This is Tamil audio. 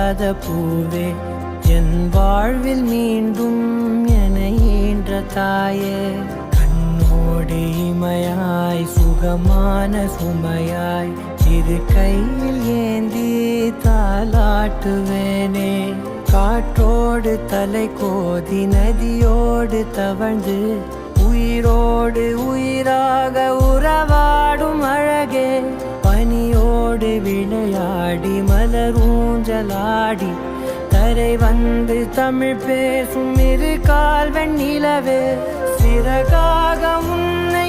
தீராத பூவே என் வாழ்வில் மீண்டும் என ஈன்ற தாயே கண்ணோடு இமையாய் சுகமான சுமையாய் இரு கையில் ஏந்தி தாலாட்டுவேனே காற்றோடு தலை கோதி நதியோடு தவழ்ந்து உயிரோடு உயிராக உறவாடும் அழகே பனியோடு விளையாடி மலரூஞ்சலாடி தரை வந்து தமிழ் பேசும் இரு கால் வெண்ணிலவே சிறகாக உன்னை